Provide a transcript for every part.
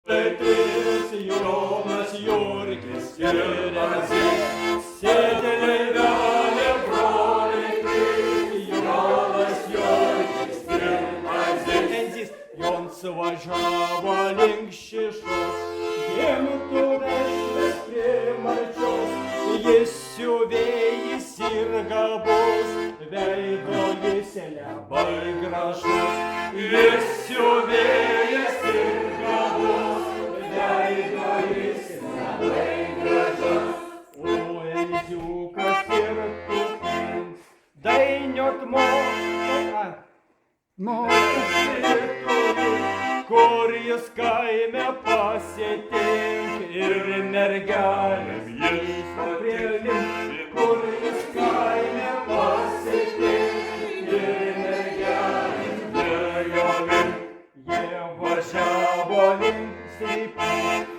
Tris Jonas Jurgis ir Elzė, sėdėliai vedė broliai trys, Jonas Jurgis ir Elzė. Jons važiavo link Šišos, gimtuvės prie Marčios, jis siuvėjas ir gabus, veido jis labai gražus, jis siuvėjas ir gabus, veido jis labai gražus. O Elziukas ir Tutins, dainiot kur jis kaime pasitink ir mergelėm jis paprėlink, kur jis kaime pasitink ir mergelėm mergelėm. Jie važiavo link Strypų,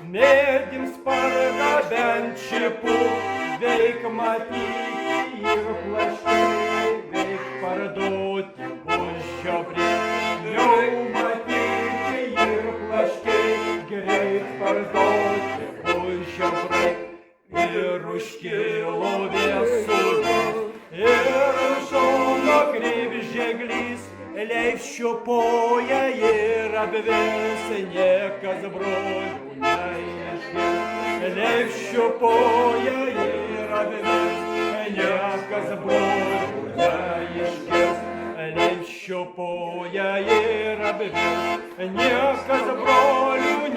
medims pargabent šipų, veik matyti ir plaštai, veik parduoti bus žiobrė. Jau matyti ir plaškiai, greit parduoti bus žiobrė. Ir užkilo viesulis, ir šono krypžeglys, leif šiopoja ir apvers, niekas brolių neišgirs. Leif šiopoja ir apvers, niekas brolių neišgirs. Leif šiopoja ir apvers, niekas brolių